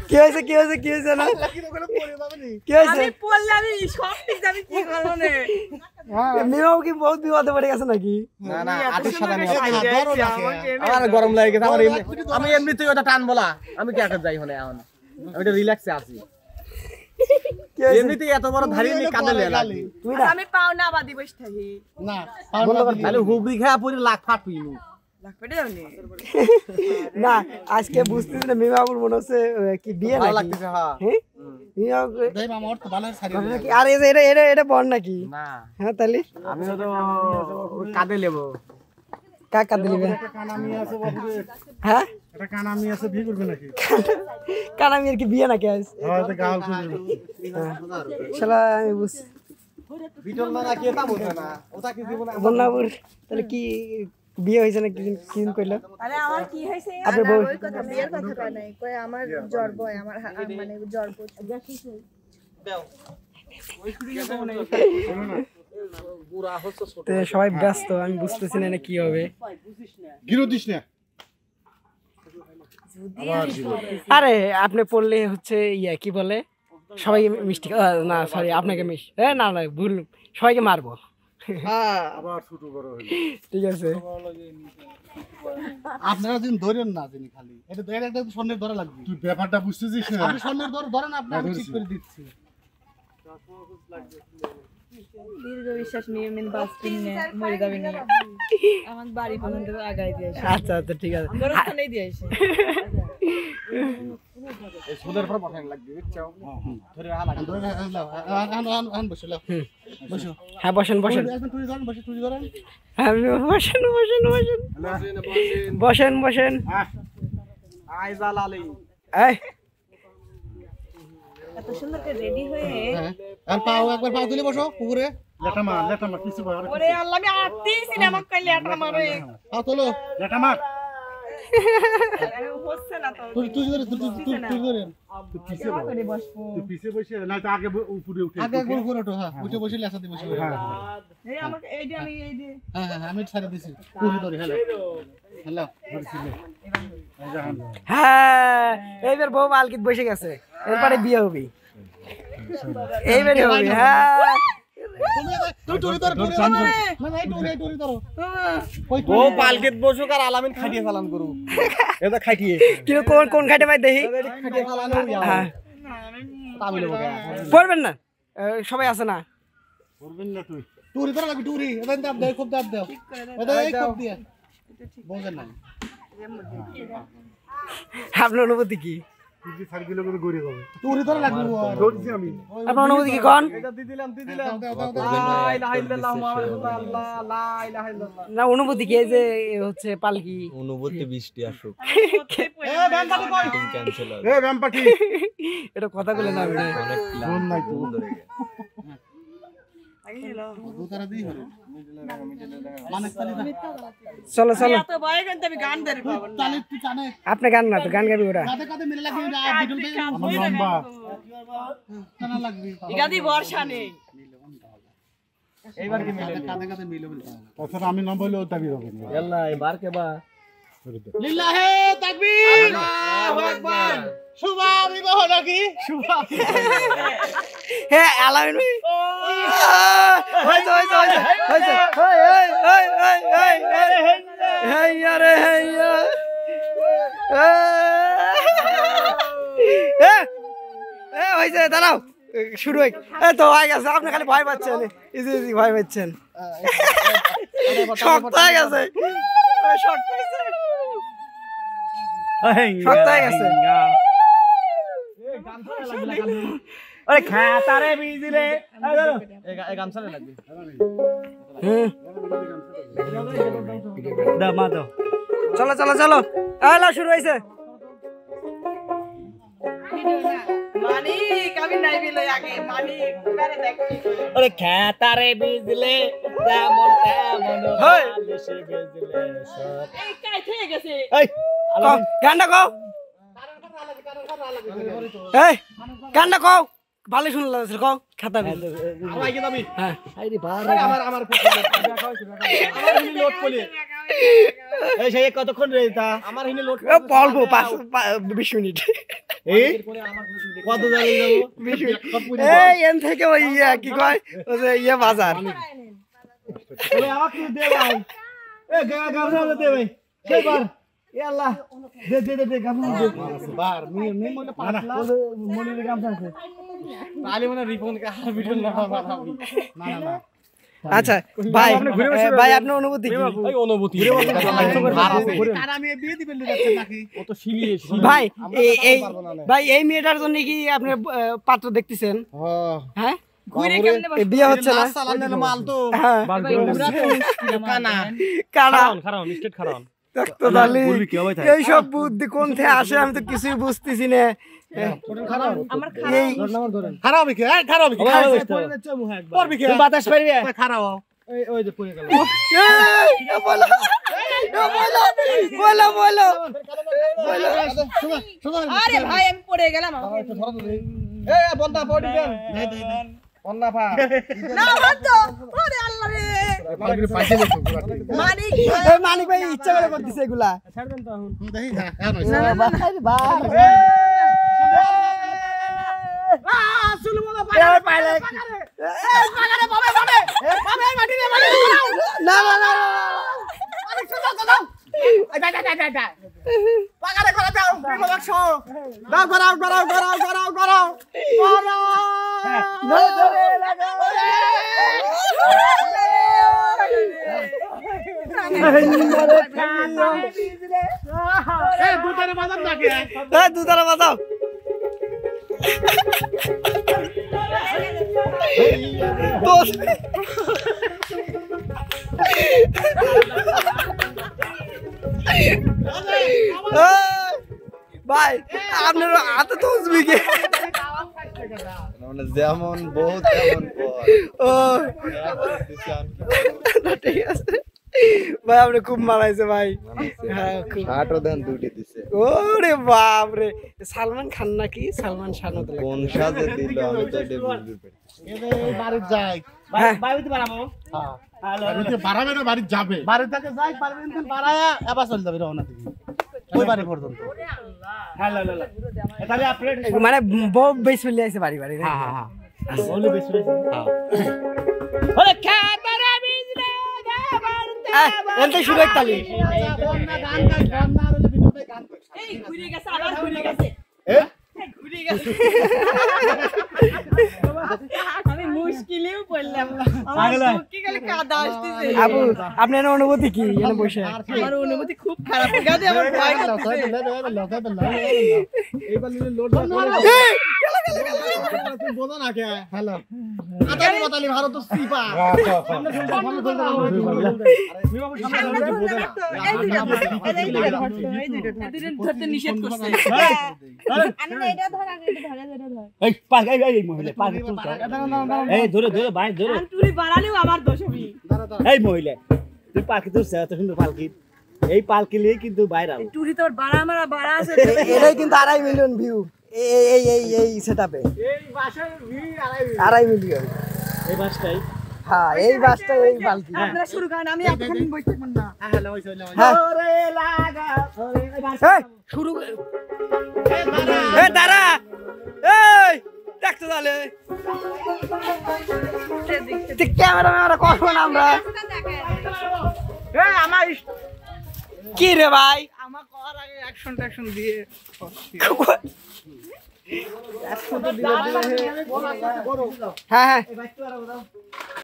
কি হয়েছে কি হয়েছে কি হয়েছে না কি হয়েছে আমি পড়লে আমি সব ঠিক যাবে কি করব না মেয়েও কি বহুত বিপদে পড়ে গেছে নাকি না না আটির সাদা আমার গরম লাগে গেছে আমার আমি এমনিতেই ওটা টান বলা আমি কি আটক যাই হলে এখন আমি তো রিল্যাক্সে আছি এমনিতেই এত বড় ধারি নি কাঁদে লাগে তুই না আমি পাও না বাদি বসে থাকি না তাহলে হুবড়ি খায়া পুরি লাখ ফাট পিনু লাগবে যাওনি না আজকে বুঝতেছি না মেয়েবাবুর মনে হচ্ছে কি বিয়ে ভালো নাকি লাগতেছে হ্যাঁ হ্যাঁ দেই মামা ওর তো ভালো সারি আর এটা এটা এটা বল নাকি না হ্যাঁ তাহলে আমি তো কাঁদে লেবো কাকা দিলিবে কানামি আছে বাবুরে হ্যাঁ এটা কানামি আছে বিয়ে করবে নাকি কানামির কি বিয়ে নাকি আজ হ্যাঁ এটা গাল করবে শালা আমি বুঝ বিটল না কি তা বুঝে না ওটা কি জীবনে বন্যাপুর তাহলে কি বিয়ে হয়েছে না কি কি কইলো আরে আমার কি হইছে আপনার বউ ওই কথা বিয়ের কথা কয় নাই কয় আমার জ্বর বয় আমার মানে জ্বর পড়ছে দাও ওই কুড়ি না পুরা হচ্ছে ছোট তো সবাই ব্যস্ত আমি বুঝতেছি না এটা কি হবে গিরো দিস না আরে আপনি পড়লে হচ্ছে ইয়া কি বলে সবাইকে মিষ্টি না সরি আপনাকে না না ভুল সবাইকে মারবো হ্যাঁ আবার ছোট বড় হইলো ঠিক আছে আপনারা দিন ধরেন না যিনি খালি এটা ধরে একটা স্বর্ণের ধরা লাগবে তুই ব্যাপারটা বুঝতেছিস না আপনি স্বর্ণের ধরেন আপনি আমি ঠিক করে দিচ্ছি দীর্ঘ বিশ্বাস নিয়ে মেন বাস কিনে মরে যাবে না আমার বাড়ি পর্যন্ত আগাই দিয়েছে আচ্ছা আচ্ছা ঠিক আছে গোরস্থানেই দিয়েছে এই সুদের পর বসান লাগবে বুঝছো ধরে হালা ধরে আন বসে লাও বসো হ্যাঁ বসেন বসেন তুই ধরেন বসে তুই ধরেন হ্যাঁ বসেন বসেন বসেন বসেন বসেন আইজা লালি এই এত সুন্দর করে রেডি হয়ে হ্যাঁ আর পাও একবার পাও তুলে বসো পুকুরে লেটা মার কিছু বড় ওরে আল্লাহ আমি আত্তি সিনেমা কইলে এটা মারে পাও তোলো লেটা মার হচ্ছে না তো তুই ধরে তুই ধরে তুই পিছে বস করে বসবো তুই পিছে বসে না তো আগে উপরে উঠে আগে একবার উপরে ওঠো হ্যাঁ উঠে বসে লেসা দিয়ে বসে এই আমাকে এইটা আমি এই যে হ্যাঁ আমি ছাড়ে দিছি পুরি ধরে হ্যালো হ্যালো ধরছিল হ্যাঁ এইবার বউ মালকিত বসে গেছে এরপরে বিয়ে হবে এইবারই হবে হ্যাঁ তুই টুরি ধর না না টুরি ধরো ও পালকেত বসুক আর আলামিন খাটিয়ে চালান করু এটা খাটিয়ে কিন্তু কোন কোন খাটে ভাই দেখি খাটিয়ে চালান হ্যাঁ তামিল বলে পড়বেন না সবাই আছে না করবেন না তুই টুরি ধর লাগি টুরি এটা দাব দে খুব দাব দাও এটা এই খুব দিয়ে বোঝেন না আপনার অনুভূতি কি তুই 4 কিলো করে গড়িয়ে যাবে টুরি ধর লাগি ধরছি আমি আপনার অনুভূতি কি কোন এটা দি দিলাম লা ইলাহা ইল্লাল্লাহ মুহাম্মাদুর রাসূলুল্লাহ লা ইলাহা ইল্লাল্লাহ না অনুভূতি কি এই যে হচ্ছে পালকি অনুভূতি বৃষ্টি আসুক এ ব্যাম্পাটি কই ক্যান্সেল এ ব্যাম্পাটি এটা কথা বলে না আপনি অনেক ফোন নাই তো ধরে গেছে দুতারা দিই হলো মানে তালি চলো চলো এত ভয় কিন্তু আমি গান ধরে পাবো না তালি তুই জানে আপনি গান না তো গান গাবি ওরা কাঁধে কাঁধে মিলে লাগি বিটুল ভাই আমার লম্বা টানা লাগবে এটা দি বর্ষা নেই এইবার কি মিলে কাঁধে কাঁধে মিলে বলে তাছাড়া আমি লম্বা হলেও দাবি হবে না আল্লাহ এবার কে বা লিল্লাহে তাকবীর আল্লাহু আকবার শুভা বিবাহ নাকি শুভা হ্যাঁ আলামিন ভাই হইছে হইছে হেই আরে হেই হইছে দাঁড়াও শুরু হই এই তো হয়ে গেছে আপনি খালি ভয় পাচ্ছেন ইজি ইজি ভয় পাচ্ছেন শক্ত হয়ে গেছে শক্ত হয়েছে শক্ত হয়ে গেছে আরে খাতারে বিজিলে এই গামছালে লাগবে দা মা দাও চলো চলো চলো আলো শুরু হইছে মানিক আমি নাই বিলো আগে মানিক এবারে দেখি আরে খাতারে বিজিলে যেমন তেমন ভালোসে বিজিলে সব এই কাই থেকে গেছে এই গানটা কও এই গানটা কও ভালো শুনলা কও খাতা বি আমার কি দাবি হ্যাঁ আরে আমার আমার হিনি লোড পলি এই সেই কতক্ষণ রে তা আমার হিনি লোড বলবো 20 মিনিট এই কত জায়গায় যাবো এই এন থেকে ওই কি কয় ওই যে বাজার ওরে আমাকে দে ভাই এ গামছা দে ভাই সেই বার এ আল্লাহ দে গামছা দে বার মি মনে পাতলা মনে গামছা আছে তাহলে মনে রিপন কা ভিডিও না বানাবি না আচ্ছা ভাই ভাই আপনার অনুভূতি কি এই অনুভূতি আর আমি বিয়ে দিবেন যাচ্ছেন নাকি ও তো শিলিয়ে ভাই এই ভাই এই মেয়েটার জন্য কি আপনি পাত্র দেখতেছেন হ্যাঁ এই বিয়ে হচ্ছে না চালানের মাল তো হ্যাঁ কানা কারা খারাপ স্টেট খারাপ তো তাহলে এই সব বুদ্ধি কোন থেকে আসে আমি তো কিছুই বুঝতেছি না আমার এই খারাপ কি খারাপ কি পড়বি কি বাতাস পারবে খারাপ ওই যে পড়ে গেল বলো বলো আরে ভাই আমি পড়ে গেলাম এ বন্ধা পড়ি দেন বন্ধা পা না বন্ধ ওরে আল্লাহ রে মানিক এই মানিক ভাই ইচ্ছা করে করতেছে এগুলা ছাড় দেন তো এখন দেখি হ্যাঁ না না না দুটারে বাজার নাকি দুধারা বাজাও ভাই আপনার হাতে তো উজবিকে যেমন বহুত তেমন ও ঠিক আছে ভাই আপনি খুব মারাইছে ভাই হ্যাঁ খুব শার্টও দেন দুটি দিছে ওরে বাপ রে সালমান খান নাকি সালমান শান হতে লাগে কোন সাজে দিল আমি তো এটা বুঝতে পারি এই বাড়ি যাই বাইতে পারাবো বাড়িতে বাড়াবে না বাড়ি যাবে বাড়ি থেকে যাই পারবেন তো বাড়ায়া আবার চলে যাবে রওনা থেকে ওই বাড়ি পর্যন্ত হ্যালো হ্যালো তাহলে আপনি মানে বহু বেশ চলে আসে বাড়ি বাড়ি হ্যাঁ হ্যাঁ বলে বেশি বেশি ওরে খাতারা বিজলে এনতে শুরু একতালি গান গাই গান না হলে ভিডিওতে গান গাই এই ঘুরে গেছে আবার ঘুরে গেছে ঘুরে গেছে আমি মুশকিলেও পড়লাম আমার চোখে গেলে কাদা আসতেছে আপু আপনার অনুভূতি কি এখানে বসে আমার অনুভূতি খুব খারাপ গাদে আমার ভয় করতেছে এইবার নিলে লোড তুই বোঝা না কে হ্যালো আতালি বাতালি ভারত তো সিপা সামনে ধরতে নিষেধ করছে এই পাক এই মহিলা পাক এই ধরে ধরে ভাই ধরে আন্টুরি বাড়ালেও আমার দোষ হবি এই মহিলা তুই পালকি তুলছে এত সুন্দর পালকি এই পালকি নিয়ে কিন্তু ভাইরাল টুরি তোর বাড়া আমার বাড়া আছে এটাই কিন্তু 2.5 মিলিয়ন ভিউ এই সেটআপে এই বাসায় 2.5 মিলিয়ন এই বাসটাই হ্যাঁ এই বাসটা এই বালতি আপনারা শুরু করেন আমি এতক্ষণ বসে থাকব না হ্যালো ওই চলে হ্যাঁ ওরে লাগা ওরে এই শুরু দাঁড়া এই দেখতে তাহলে ক্যামেরা কখন আমরা আমার কি রে ভাই আমার করার আগে অ্যাকশন দিয়ে হ্যাঁ হ্যাঁ